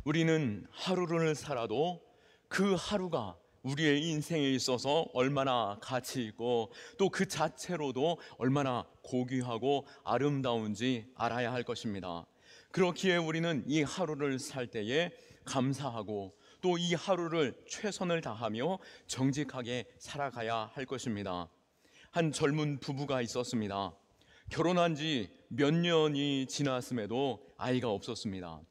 우리는 하루를 살아도 그 하루가 우리의 인생에 있어서 얼마나 가치 있고 또 그 자체로도 얼마나 고귀하고 아름다운지 알아야 할 것입니다. 그렇기에 우리는 이 하루를 살 때에 감사하고 또 이 하루를 최선을 다하며 정직하게 살아가야 할 것입니다. 한 젊은 부부가 있었습니다. 결혼한 지 몇 년이 지났음에도 아이가 없었습니다.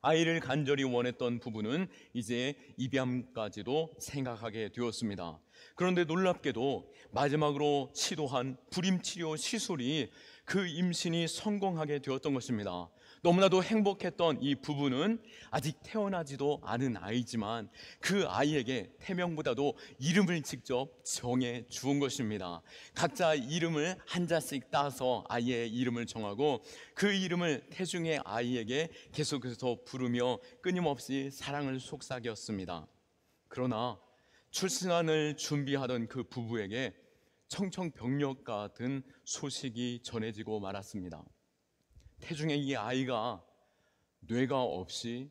아이를 간절히 원했던 부부는 이제 입양까지도 생각하게 되었습니다. 그런데 놀랍게도 마지막으로 시도한 불임치료 시술이 그 임신이 성공하게 되었던 것입니다. 너무나도 행복했던 이 부부는 아직 태어나지도 않은 아이지만 그 아이에게 태명보다도 이름을 직접 정해 주은 것입니다. 각자 이름을 한 자씩 따서 아이의 이름을 정하고 그 이름을 태중의 아이에게 계속해서 부르며 끊임없이 사랑을 속삭였습니다. 그러나 출산을 준비하던 그 부부에게 청천벽력 같은 소식이 전해지고 말았습니다. 태중의 이 아이가 뇌가 없이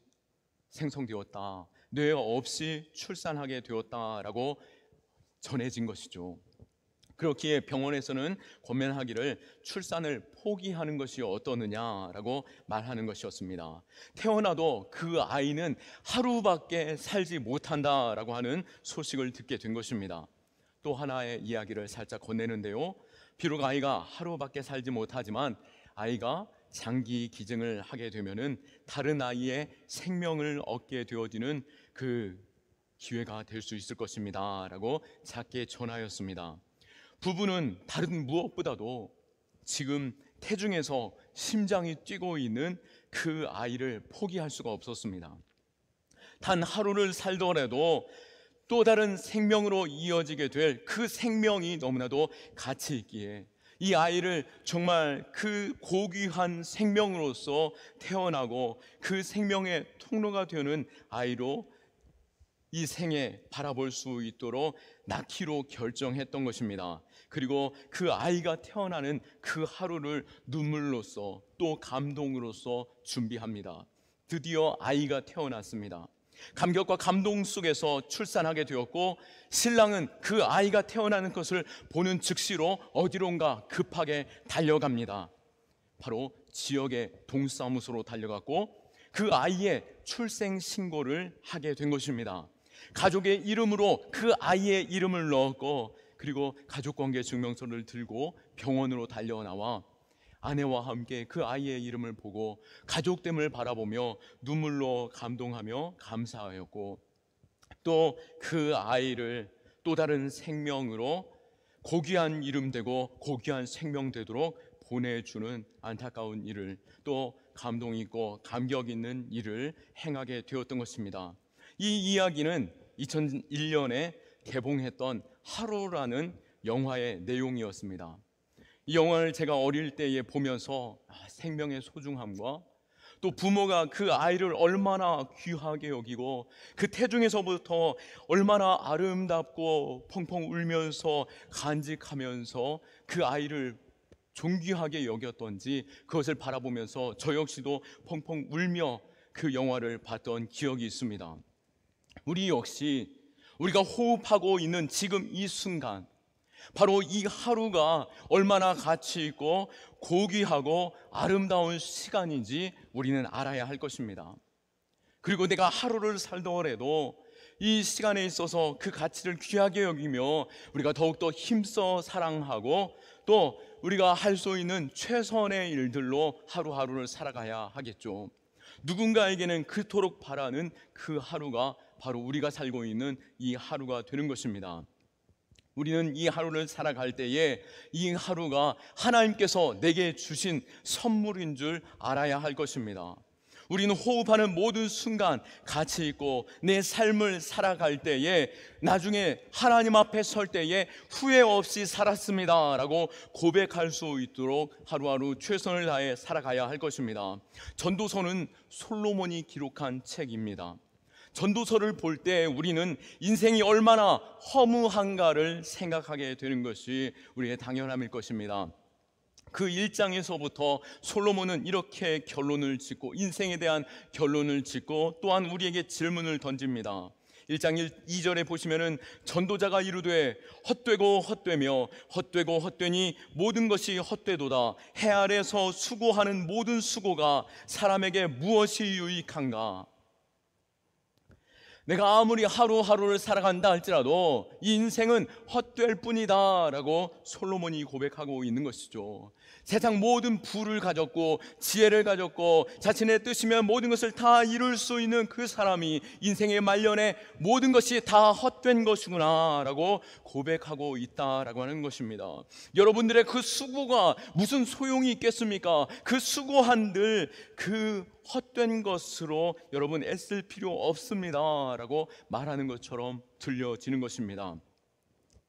생성되었다, 뇌 없이 출산하게 되었다라고 전해진 것이죠. 그렇기에 병원에서는 권면하기를 출산을 포기하는 것이 어떠느냐라고 말하는 것이었습니다. 태어나도 그 아이는 하루밖에 살지 못한다라고 하는 소식을 듣게 된 것입니다. 또 하나의 이야기를 살짝 건네는데요, 비록 아이가 하루밖에 살지 못하지만 아이가 장기 기증을 하게 되면은 다른 아이의 생명을 얻게 되어지는 그 기회가 될 수 있을 것입니다 라고 작게 전하였습니다. 부부는 다른 무엇보다도 지금 태중에서 심장이 뛰고 있는 그 아이를 포기할 수가 없었습니다. 단 하루를 살더라도 또 다른 생명으로 이어지게 될 그 생명이 너무나도 가치 있기에 이 아이를 정말 그 고귀한 생명으로서 태어나고 그 생명의 통로가 되는 아이로 이 생에 바라볼 수 있도록 낳기로 결정했던 것입니다. 그리고 그 아이가 태어나는 그 하루를 눈물로써 또 감동으로써 준비합니다. 드디어 아이가 태어났습니다. 감격과 감동 속에서 출산하게 되었고, 신랑은 그 아이가 태어나는 것을 보는 즉시로 어디론가 급하게 달려갑니다. 바로 지역의 동사무소로 달려갔고 그 아이의 출생 신고를 하게 된 것입니다. 가족의 이름으로 그 아이의 이름을 넣었고, 그리고 가족관계 증명서를 들고 병원으로 달려나와 아내와 함께 그 아이의 이름을 보고 가족됨을 바라보며 눈물로 감동하며 감사하였고, 또 그 아이를 또 다른 생명으로 고귀한 이름 되고 고귀한 생명 되도록 보내주는 안타까운 일을, 또 감동 있고 감격 있는 일을 행하게 되었던 것입니다. 이 이야기는 2001년에 개봉했던 하루라는 영화의 내용이었습니다. 이 영화를 제가 어릴 때에 보면서 생명의 소중함과 또 부모가 그 아이를 얼마나 귀하게 여기고 그 태중에서부터 얼마나 아름답고 펑펑 울면서 간직하면서 그 아이를 존귀하게 여겼던지 그것을 바라보면서 저 역시도 펑펑 울며 그 영화를 봤던 기억이 있습니다. 우리 역시 우리가 호흡하고 있는 지금 이 순간, 바로 이 하루가 얼마나 가치 있고 고귀하고 아름다운 시간인지 우리는 알아야 할 것입니다. 그리고 내가 하루를 살더라도 이 시간에 있어서 그 가치를 귀하게 여기며 우리가 더욱더 힘써 사랑하고 또 우리가 할 수 있는 최선의 일들로 하루하루를 살아가야 하겠죠. 누군가에게는 그토록 바라는 그 하루가 바로 우리가 살고 있는 이 하루가 되는 것입니다. 우리는 이 하루를 살아갈 때에 이 하루가 하나님께서 내게 주신 선물인 줄 알아야 할 것입니다. 우리는 호흡하는 모든 순간 가치 있고 내 삶을 살아갈 때에 나중에 하나님 앞에 설 때에 후회 없이 살았습니다 라고 고백할 수 있도록 하루하루 최선을 다해 살아가야 할 것입니다. 전도서는 솔로몬이 기록한 책입니다. 전도서를 볼 때 우리는 인생이 얼마나 허무한가를 생각하게 되는 것이 우리의 당연함일 것입니다. 그 1장에서부터 솔로몬은 이렇게 결론을 짓고, 인생에 대한 결론을 짓고 또한 우리에게 질문을 던집니다. 1장 2절에 보시면은 전도자가 이르되 헛되고 헛되며 헛되고 헛되니 모든 것이 헛되도다. 해 아래서 수고하는 모든 수고가 사람에게 무엇이 유익한가? 내가 아무리 하루하루를 살아간다 할지라도 이 인생은 헛될 뿐이다 라고 솔로몬이 고백하고 있는 것이죠. 세상 모든 부를 가졌고 지혜를 가졌고 자신의 뜻이면 모든 것을 다 이룰 수 있는 그 사람이 인생의 말년에 모든 것이 다 헛된 것이구나 라고 고백하고 있다라고 하는 것입니다. 여러분들의 그 수고가 무슨 소용이 있겠습니까? 그 수고한들 그 헛된 것으로 여러분 애쓸 필요 없습니다 라고 말하는 것처럼 들려지는 것입니다.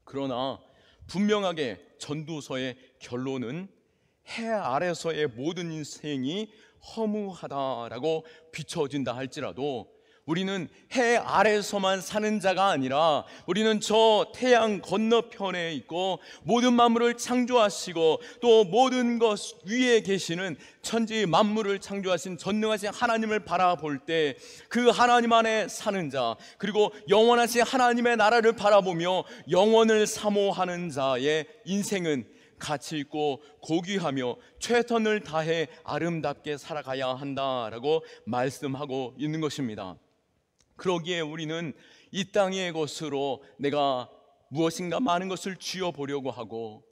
그러나 분명하게 전도서의 결론은 해 아래서의 모든 인생이 허무하다라고 비춰진다 할지라도 우리는 해 아래서만 사는 자가 아니라 우리는 저 태양 건너편에 있고 모든 만물을 창조하시고 또 모든 것 위에 계시는 천지 만물을 창조하신 전능하신 하나님을 바라볼 때 그 하나님 안에 사는 자, 그리고 영원하신 하나님의 나라를 바라보며 영원을 사모하는 자의 인생은 가치 있고 고귀하며 최선을 다해 아름답게 살아가야 한다라고 말씀하고 있는 것입니다. 그러기에 우리는 이 땅의 것으로 내가 무엇인가 많은 것을 쥐어보려고 하고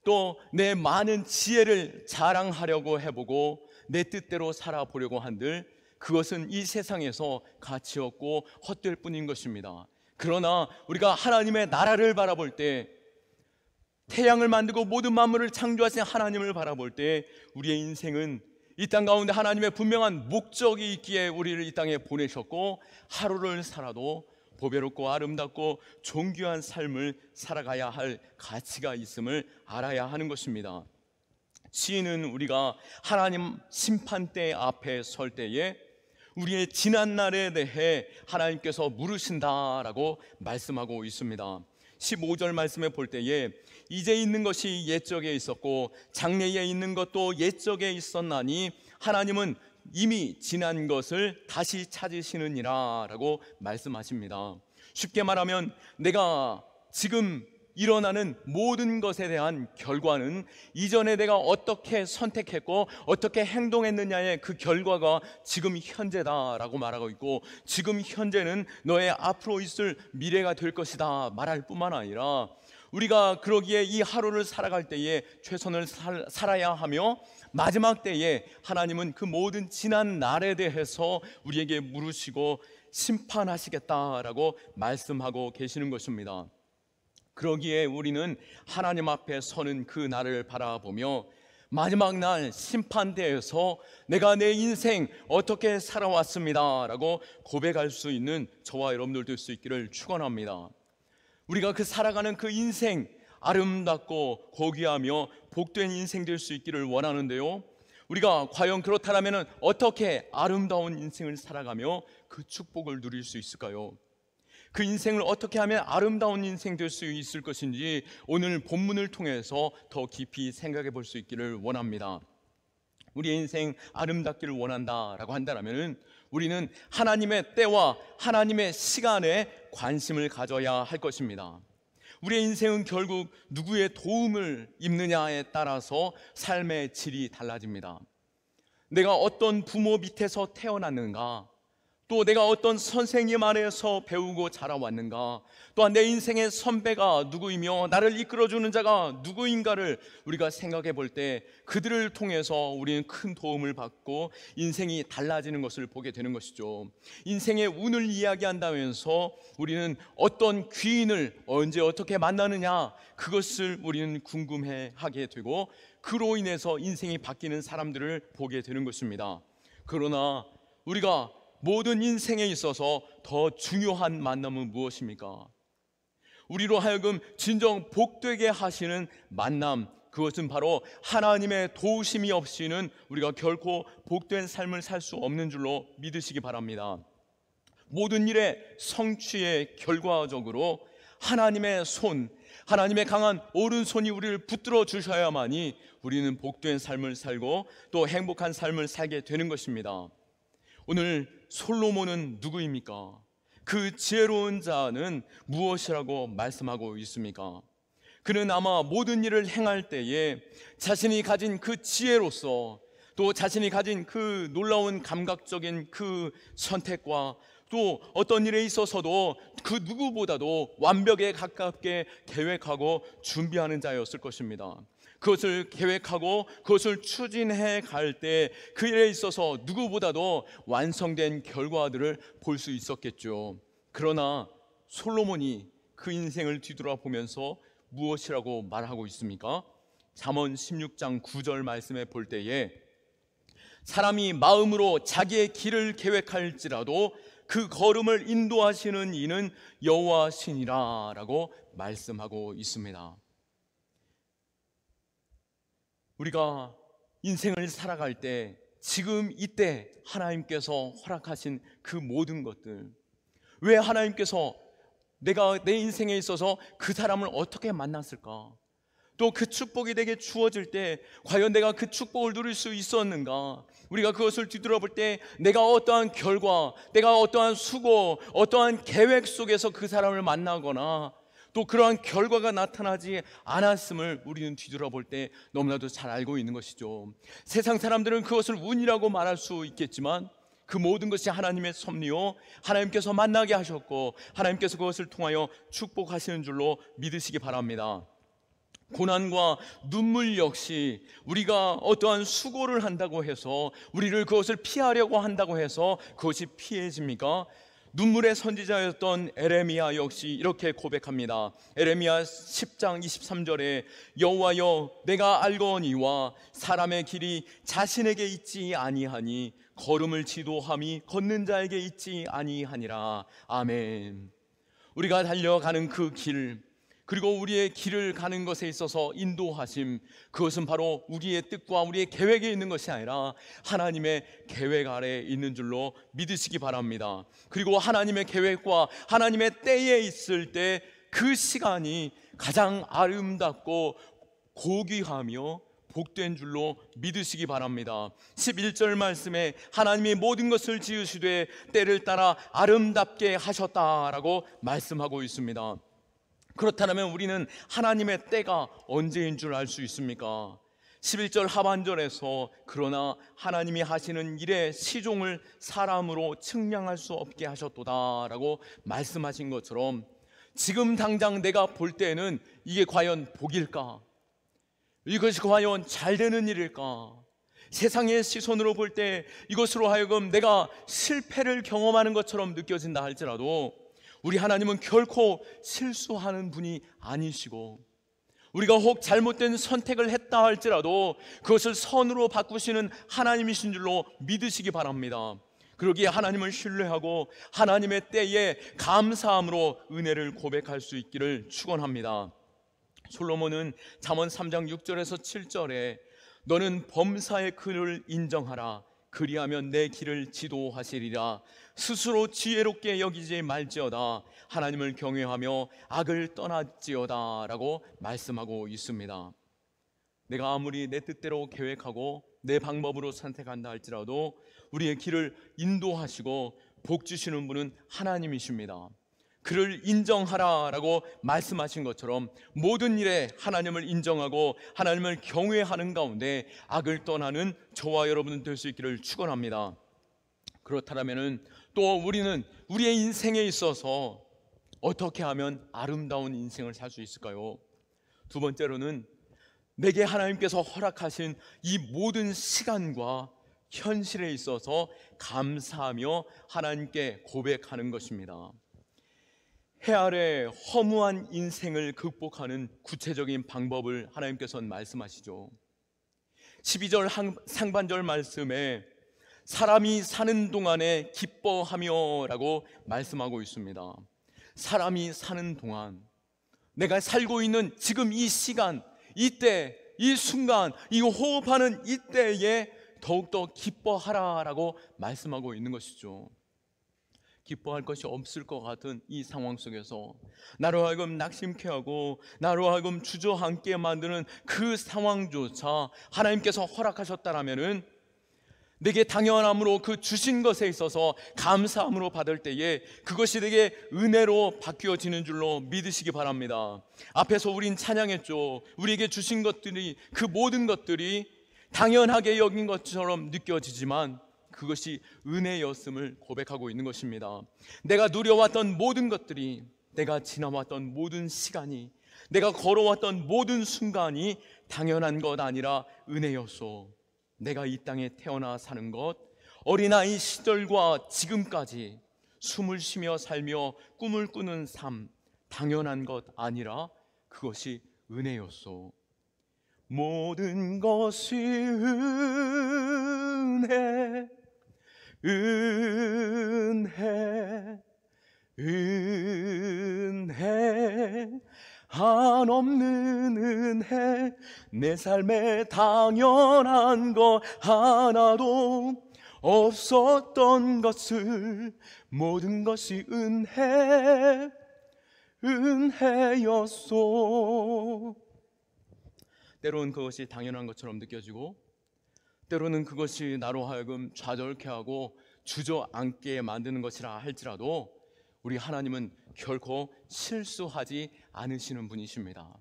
또 내 많은 지혜를 자랑하려고 해보고 내 뜻대로 살아보려고 한들 그것은 이 세상에서 가치 없고 헛될 뿐인 것입니다. 그러나 우리가 하나님의 나라를 바라볼 때, 태양을 만들고 모든 만물을 창조하신 하나님을 바라볼 때 우리의 인생은 이 땅 가운데 하나님의 분명한 목적이 있기에 우리를 이 땅에 보내셨고 하루를 살아도 보배롭고 아름답고 존귀한 삶을 살아가야 할 가치가 있음을 알아야 하는 것입니다. 시인은 우리가 하나님 심판대 앞에 설 때에 우리의 지난 날에 대해 하나님께서 물으신다라고 말씀하고 있습니다. 15절 말씀에 볼 때에 이제 있는 것이 옛적에 있었고 장래에 있는 것도 옛적에 있었나니 하나님은 이미 지난 것을 다시 찾으시느니라 라고 말씀하십니다. 쉽게 말하면 내가 지금 일어나는 모든 것에 대한 결과는 이전에 내가 어떻게 선택했고 어떻게 행동했느냐의 그 결과가 지금 현재다라고 말하고 있고, 지금 현재는 너의 앞으로 있을 미래가 될 것이다 말할 뿐만 아니라 우리가 그러기에 이 하루를 살아갈 때에 최선을 살아야 하며 마지막 때에 하나님은 그 모든 지난 날에 대해서 우리에게 물으시고 심판하시겠다라고 말씀하고 계시는 것입니다. 그러기에 우리는 하나님 앞에 서는 그 날을 바라보며 마지막 날 심판대에서 내가 내 인생 어떻게 살아왔습니다 라고 고백할 수 있는 저와 여러분들 될 수 있기를 축원합니다. 우리가 그 살아가는 그 인생 아름답고 고귀하며 복된 인생 될 수 있기를 원하는데요, 우리가 과연 그렇다면 어떻게 아름다운 인생을 살아가며 그 축복을 누릴 수 있을까요? 그 인생을 어떻게 하면 아름다운 인생 될 수 있을 것인지 오늘 본문을 통해서 더 깊이 생각해 볼 수 있기를 원합니다. 우리의 인생 아름답기를 원한다라고 한다면 우리는 하나님의 때와 하나님의 시간에 관심을 가져야 할 것입니다. 우리의 인생은 결국 누구의 도움을 입느냐에 따라서 삶의 질이 달라집니다. 내가 어떤 부모 밑에서 태어났는가, 또 내가 어떤 선생님 아래에서 배우고 자라왔는가, 또한 내 인생의 선배가 누구이며 나를 이끌어주는 자가 누구인가를 우리가 생각해 볼 때 그들을 통해서 우리는 큰 도움을 받고 인생이 달라지는 것을 보게 되는 것이죠. 인생의 운을 이야기한다면서 우리는 어떤 귀인을 언제 어떻게 만나느냐, 그것을 우리는 궁금해하게 되고 그로 인해서 인생이 바뀌는 사람들을 보게 되는 것입니다. 그러나 우리가 모든 인생에 있어서 더 중요한 만남은 무엇입니까? 우리로 하여금 진정 복되게 하시는 만남, 그것은 바로 하나님의 도우심이 없이는 우리가 결코 복된 삶을 살 수 없는 줄로 믿으시기 바랍니다. 모든 일의 성취의 결과적으로 하나님의 손, 하나님의 강한 오른손이 우리를 붙들어 주셔야만이 우리는 복된 삶을 살고 또 행복한 삶을 살게 되는 것입니다. 오늘 솔로몬은 누구입니까? 그 지혜로운 자는 무엇이라고 말씀하고 있습니까? 그는 아마 모든 일을 행할 때에 자신이 가진 그 지혜로서 또 자신이 가진 그 놀라운 감각적인 그 선택과 또 어떤 일에 있어서도 그 누구보다도 완벽에 가깝게 계획하고 준비하는 자였을 것입니다. 그것을 계획하고 그것을 추진해 갈 때 그 일에 있어서 누구보다도 완성된 결과들을 볼 수 있었겠죠. 그러나 솔로몬이 그 인생을 뒤돌아보면서 무엇이라고 말하고 있습니까? 잠언 16장 9절 말씀에 볼 때에 사람이 마음으로 자기의 길을 계획할지라도 그 걸음을 인도하시는 이는 여호와시니라 라고 말씀하고 있습니다. 우리가 인생을 살아갈 때 지금 이때 하나님께서 허락하신 그 모든 것들, 왜 하나님께서 내가 내 인생에 있어서 그 사람을 어떻게 만났을까? 또 그 축복이 내게 주어질 때 과연 내가 그 축복을 누릴 수 있었는가? 우리가 그것을 뒤돌아볼 때 내가 어떠한 결과, 내가 어떠한 수고, 어떠한 계획 속에서 그 사람을 만나거나 또 그러한 결과가 나타나지 않았음을 우리는 뒤돌아볼 때 너무나도 잘 알고 있는 것이죠. 세상 사람들은 그것을 운이라고 말할 수 있겠지만 그 모든 것이 하나님의 섭리요, 하나님께서 만나게 하셨고 하나님께서 그것을 통하여 축복하시는 줄로 믿으시기 바랍니다. 고난과 눈물 역시 우리가 어떠한 수고를 한다고 해서 우리를 그것을 피하려고 한다고 해서 그것이 피해집니까? 눈물의 선지자였던 에레미야 역시 이렇게 고백합니다. 에레미야 10장 23절에 여호와여 내가 알거니와 사람의 길이 자신에게 있지 아니하니 걸음을 지도함이 걷는 자에게 있지 아니하니라. 아멘. 우리가 달려가는 그 길, 그리고 우리의 길을 가는 것에 있어서 인도하심, 그것은 바로 우리의 뜻과 우리의 계획에 있는 것이 아니라 하나님의 계획 아래에 있는 줄로 믿으시기 바랍니다. 그리고 하나님의 계획과 하나님의 때에 있을 때 그 시간이 가장 아름답고 고귀하며 복된 줄로 믿으시기 바랍니다. 11절 말씀에 하나님이 모든 것을 지으시되 때를 따라 아름답게 하셨다라고 말씀하고 있습니다. 그렇다면 우리는 하나님의 때가 언제인 줄 알 수 있습니까? 11절 하반절에서 그러나 하나님이 하시는 일의 시종을 사람으로 측량할 수 없게 하셨도다 라고 말씀하신 것처럼 지금 당장 내가 볼 때는 이게 과연 복일까? 이것이 과연 잘 되는 일일까? 세상의 시선으로 볼 때 이것으로 하여금 내가 실패를 경험하는 것처럼 느껴진다 할지라도 우리 하나님은 결코 실수하는 분이 아니시고 우리가 혹 잘못된 선택을 했다 할지라도 그것을 선으로 바꾸시는 하나님이신 줄로 믿으시기 바랍니다. 그러기에 하나님을 신뢰하고 하나님의 때에 감사함으로 은혜를 고백할 수 있기를 축원합니다. 솔로몬은 잠언 3장 6절에서 7절에 너는 범사의 그를 인정하라 그리하면 내 길을 지도하시리라 스스로 지혜롭게 여기지 말지어다 하나님을 경외하며 악을 떠났지어다 라고 말씀하고 있습니다. 내가 아무리 내 뜻대로 계획하고 내 방법으로 선택한다 할지라도 우리의 길을 인도하시고 복 주시는 분은 하나님이십니다. 그를 인정하라라고 말씀하신 것처럼 모든 일에 하나님을 인정하고 하나님을 경외하는 가운데 악을 떠나는 저와 여러분은 될 수 있기를 축원합니다. 그렇다면 또 우리는 우리의 인생에 있어서 어떻게 하면 아름다운 인생을 살 수 있을까요? 두 번째로는 내게 하나님께서 허락하신 이 모든 시간과 현실에 있어서 감사하며 하나님께 고백하는 것입니다. 해 아래 허무한 인생을 극복하는 구체적인 방법을 하나님께서는 말씀하시죠. 12절 상반절 말씀에 사람이 사는 동안에 기뻐하며 라고 말씀하고 있습니다. 사람이 사는 동안 내가 살고 있는 지금 이 시간, 이때, 이 순간, 이 호흡하는 이때에 더욱더 기뻐하라라고 말씀하고 있는 것이죠. 기뻐할 것이 없을 것 같은 이 상황 속에서 나로 하여금 낙심케 하고 나로 하여금 주저앉게 만드는 그 상황조차 하나님께서 허락하셨다라면은 내게 당연함으로 그 주신 것에 있어서 감사함으로 받을 때에 그것이 내게 은혜로 바뀌어지는 줄로 믿으시기 바랍니다. 앞에서 우린 찬양했죠. 우리에게 주신 것들이, 그 모든 것들이 당연하게 여긴 것처럼 느껴지지만 그것이 은혜였음을 고백하고 있는 것입니다. 내가 누려왔던 모든 것들이, 내가 지나왔던 모든 시간이, 내가 걸어왔던 모든 순간이 당연한 것 아니라 은혜였소. 내가 이 땅에 태어나 사는 것, 어린아이 시절과 지금까지 숨을 쉬며 살며 꿈을 꾸는 삶, 당연한 것 아니라 그것이 은혜였소. 모든 것이 은혜, 은혜, 은혜, 한없는 은혜, 내 삶에 당연한 것 하나도 없었던 것을 모든 것이 은혜, 은혜였소. 때로는 그것이 당연한 것처럼 느껴지고 때로는 그것이 나로 하여금 좌절케 하고 주저앉게 만드는 것이라 할지라도 우리 하나님은 결코 실수하지 않으시는 분이십니다.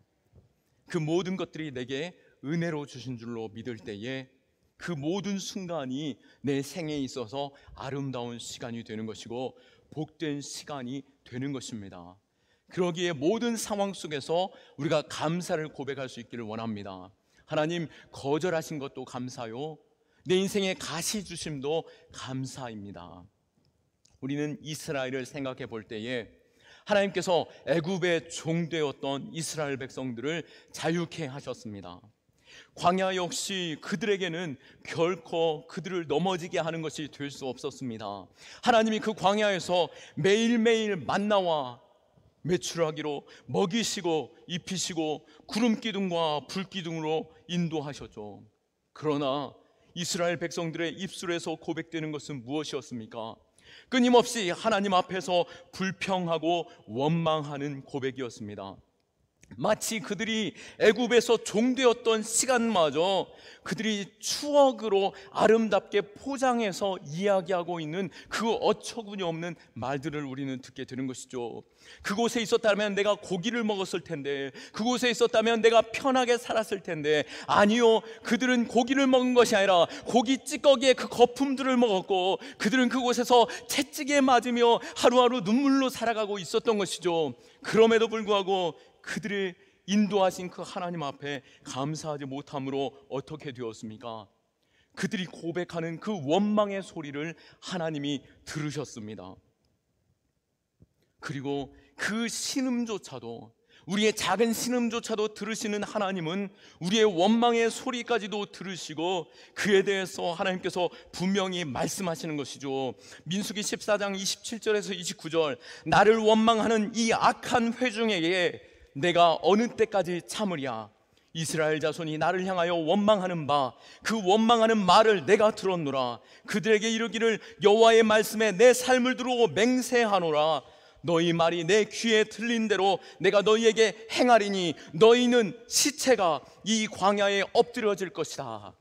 그 모든 것들이 내게 은혜로 주신 줄로 믿을 때에 그 모든 순간이 내 생에 있어서 아름다운 시간이 되는 것이고 복된 시간이 되는 것입니다. 그러기에 모든 상황 속에서 우리가 감사를 고백할 수 있기를 원합니다. 하나님, 거절하신 것도 감사요, 내 인생에 가시 주심도 감사입니다. 우리는 이스라엘을 생각해 볼 때에 하나님께서 애굽의 종되었던 이스라엘 백성들을 자유케 하셨습니다. 광야 역시 그들에게는 결코 그들을 넘어지게 하는 것이 될 수 없었습니다. 하나님이 그 광야에서 매일매일 만나와 메추라기로 먹이시고 입히시고 구름기둥과 불기둥으로 인도하셨죠. 그러나 이스라엘 백성들의 입술에서 고백되는 것은 무엇이었습니까? 끊임없이 하나님 앞에서 불평하고 원망하는 고백이었습니다. 마치 그들이 애굽에서 종되었던 시간마저 그들이 추억으로 아름답게 포장해서 이야기하고 있는 그 어처구니 없는 말들을 우리는 듣게 되는 것이죠. 그곳에 있었다면 내가 고기를 먹었을 텐데, 그곳에 있었다면 내가 편하게 살았을 텐데, 아니요, 그들은 고기를 먹은 것이 아니라 고기 찌꺼기의 그 거품들을 먹었고 그들은 그곳에서 채찍에 맞으며 하루하루 눈물로 살아가고 있었던 것이죠. 그럼에도 불구하고 그들의 인도하신 그 하나님 앞에 감사하지 못함으로 어떻게 되었습니까? 그들이 고백하는 그 원망의 소리를 하나님이 들으셨습니다. 그리고 그 신음조차도, 우리의 작은 신음조차도 들으시는 하나님은 우리의 원망의 소리까지도 들으시고 그에 대해서 하나님께서 분명히 말씀하시는 것이죠. 민수기 14장 27절에서 29절, 나를 원망하는 이 악한 회중에게 내가 어느 때까지 참으랴? 이스라엘 자손이 나를 향하여 원망하는 바 그 원망하는 말을 내가 들었노라. 그들에게 이르기를 여호와의 말씀에 내 삶을 두르고 맹세하노라. 너희 말이 내 귀에 들린 대로 내가 너희에게 행하리니 너희는 시체가 이 광야에 엎드려질 것이다.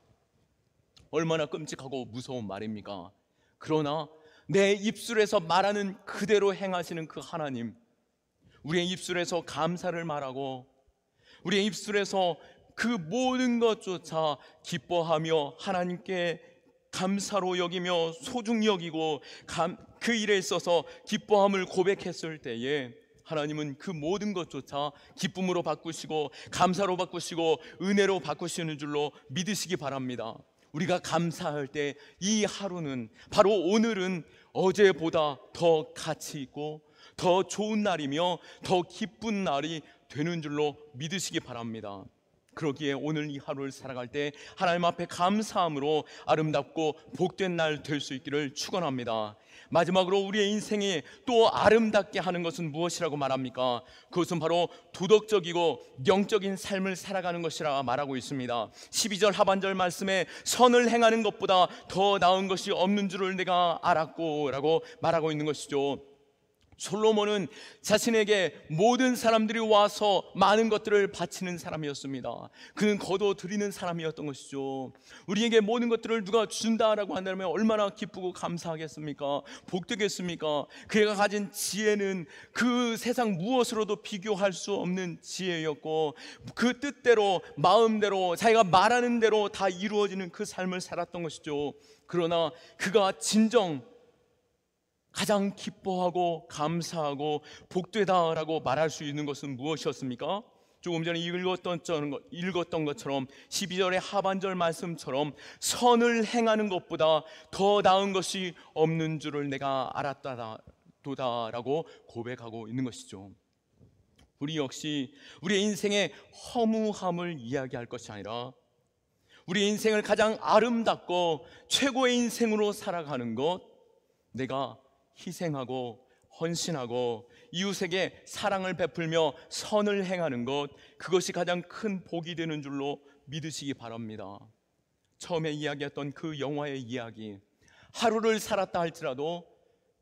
얼마나 끔찍하고 무서운 말입니까? 그러나 내 입술에서 말하는 그대로 행하시는 그 하나님, 우리의 입술에서 감사를 말하고 우리의 입술에서 그 모든 것조차 기뻐하며 하나님께 감사로 여기며 소중히 여기고 그 일에 있어서 기뻐함을 고백했을 때에 하나님은 그 모든 것조차 기쁨으로 바꾸시고 감사로 바꾸시고 은혜로 바꾸시는 줄로 믿으시기 바랍니다. 우리가 감사할 때 이 하루는, 바로 오늘은 어제보다 더 가치 있고 더 좋은 날이며 더 기쁜 날이 되는 줄로 믿으시기 바랍니다. 그러기에 오늘 이 하루를 살아갈 때 하나님 앞에 감사함으로 아름답고 복된 날 될 수 있기를 축원합니다. 마지막으로 우리의 인생이 또 아름답게 하는 것은 무엇이라고 말합니까? 그것은 바로 도덕적이고 영적인 삶을 살아가는 것이라 말하고 있습니다. 12절 하반절 말씀에 선을 행하는 것보다 더 나은 것이 없는 줄을 내가 알았고 라고 말하고 있는 것이죠. 솔로몬은 자신에게 모든 사람들이 와서 많은 것들을 바치는 사람이었습니다. 그는 거둬들이는 사람이었던 것이죠. 우리에게 모든 것들을 누가 준다라고 한다면 얼마나 기쁘고 감사하겠습니까? 복되겠습니까? 그가 가진 지혜는 그 세상 무엇으로도 비교할 수 없는 지혜였고, 그 뜻대로 마음대로 자기가 말하는 대로 다 이루어지는 그 삶을 살았던 것이죠. 그러나 그가 진정 가장 기뻐하고 감사하고 복되다라고 말할 수 있는 것은 무엇이었습니까? 조금 전에 읽었던 것처럼 12절의 하반절 말씀처럼 선을 행하는 것보다 더 나은 것이 없는 줄을 내가 알았다라고 고백하고 있는 것이죠. 우리 역시 우리의 인생의 허무함을 이야기할 것이 아니라 우리 인생을 가장 아름답고 최고의 인생으로 살아가는 것, 내가 희생하고 헌신하고 이웃에게 사랑을 베풀며 선을 행하는 것, 그것이 가장 큰 복이 되는 줄로 믿으시기 바랍니다. 처음에 이야기했던 그 영화의 이야기, 하루를 살았다 할지라도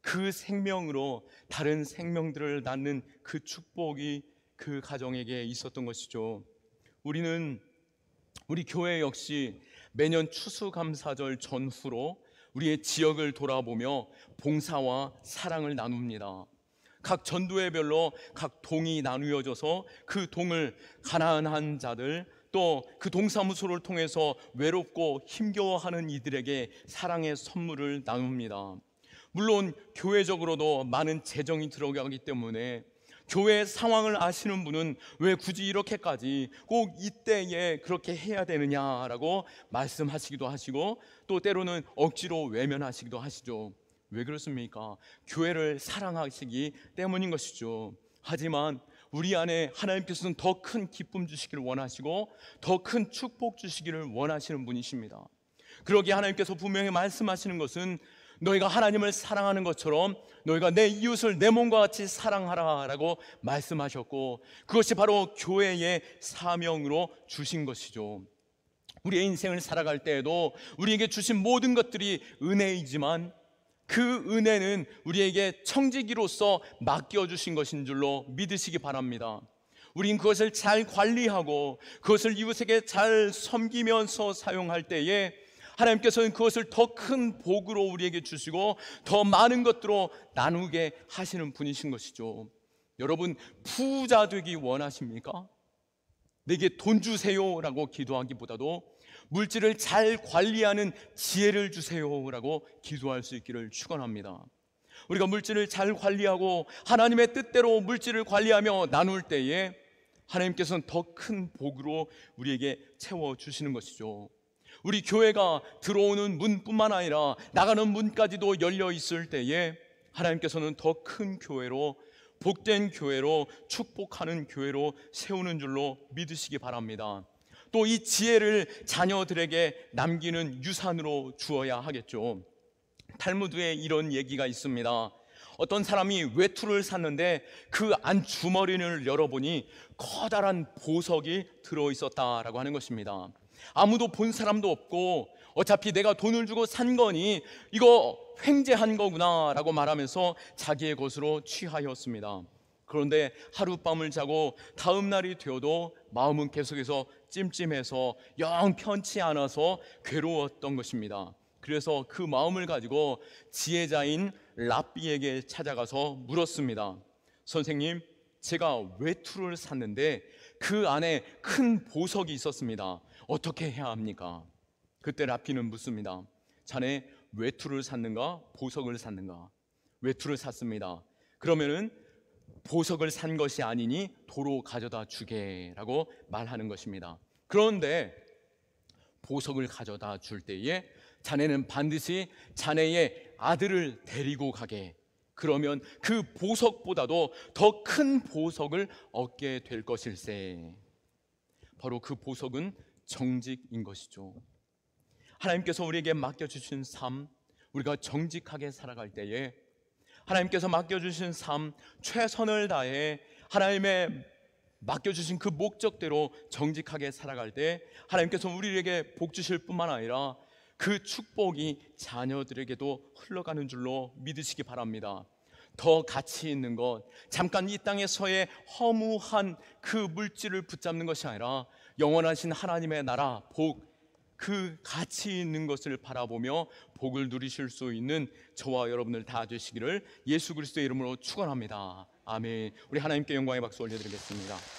그 생명으로 다른 생명들을 낳는 그 축복이 그 가정에게 있었던 것이죠. 우리 교회 역시 매년 추수감사절 전후로 우리의 지역을 돌아보며 봉사와 사랑을 나눕니다. 각 전도회별로 각 동이 나누어져서 그 동을 가난한 자들, 또 그 동사무소를 통해서 외롭고 힘겨워하는 이들에게 사랑의 선물을 나눕니다. 물론 교회적으로도 많은 재정이 들어가기 때문에 교회 상황을 아시는 분은 왜 굳이 이렇게까지 꼭 이때에 그렇게 해야 되느냐라고 말씀하시기도 하시고, 또 때로는 억지로 외면하시기도 하시죠. 왜 그렇습니까? 교회를 사랑하시기 때문인 것이죠. 하지만 우리 안에 하나님께서는 더 큰 기쁨 주시기를 원하시고 더 큰 축복 주시기를 원하시는 분이십니다. 그러기에 하나님께서 분명히 말씀하시는 것은 너희가 하나님을 사랑하는 것처럼 너희가 내 이웃을 내 몸과 같이 사랑하라 라고 말씀하셨고, 그것이 바로 교회의 사명으로 주신 것이죠. 우리의 인생을 살아갈 때에도 우리에게 주신 모든 것들이 은혜이지만 그 은혜는 우리에게 청지기로서 맡겨주신 것인 줄로 믿으시기 바랍니다. 우린 그것을 잘 관리하고 그것을 이웃에게 잘 섬기면서 사용할 때에 하나님께서는 그것을 더 큰 복으로 우리에게 주시고 더 많은 것들로 나누게 하시는 분이신 것이죠. 여러분, 부자 되기 원하십니까? 내게 돈 주세요라고 기도하기보다도 물질을 잘 관리하는 지혜를 주세요라고 기도할 수 있기를 축원합니다. 우리가 물질을 잘 관리하고 하나님의 뜻대로 물질을 관리하며 나눌 때에 하나님께서는 더 큰 복으로 우리에게 채워주시는 것이죠. 우리 교회가 들어오는 문뿐만 아니라 나가는 문까지도 열려 있을 때에 하나님께서는 더 큰 교회로, 복된 교회로, 축복하는 교회로 세우는 줄로 믿으시기 바랍니다. 또 이 지혜를 자녀들에게 남기는 유산으로 주어야 하겠죠. 탈무드에 이런 얘기가 있습니다. 어떤 사람이 외투를 샀는데 그 안 주머니를 열어보니 커다란 보석이 들어있었다라고 하는 것입니다. 아무도 본 사람도 없고 어차피 내가 돈을 주고 산 거니 이거 횡재한 거구나 라고 말하면서 자기의 것으로 취하였습니다. 그런데 하룻밤을 자고 다음 날이 되어도 마음은 계속해서 찜찜해서 영 편치 않아서 괴로웠던 것입니다. 그래서 그 마음을 가지고 지혜자인 랍비에게 찾아가서 물었습니다. 선생님, 제가 외투를 샀는데 그 안에 큰 보석이 있었습니다. 어떻게 해야 합니까? 그때 랍비는 묻습니다. 자네 외투를 샀는가? 보석을 샀는가? 외투를 샀습니다. 그러면은 보석을 산 것이 아니니 도로 가져다 주게라고 말하는 것입니다. 그런데 보석을 가져다 줄 때에 자네는 반드시 자네의 아들을 데리고 가게, 그러면 그 보석보다도 더 큰 보석을 얻게 될 것일세. 바로 그 보석은 정직인 것이죠. 하나님께서 우리에게 맡겨주신 삶, 우리가 정직하게 살아갈 때에 하나님께서 맡겨주신 삶, 최선을 다해 하나님의 맡겨주신 그 목적대로 정직하게 살아갈 때 하나님께서 우리에게 복 주실 뿐만 아니라 그 축복이 자녀들에게도 흘러가는 줄로 믿으시기 바랍니다. 더 가치 있는 것, 잠깐 이 땅에서의 허무한 그 물질을 붙잡는 것이 아니라 영원하신 하나님의 나라, 복, 그 가치 있는 것을 바라보며 복을 누리실 수 있는 저와 여러분들 다 되시기를 예수 그리스도의 이름으로 축원합니다. 아멘. 우리 하나님께 영광의 박수 올려드리겠습니다.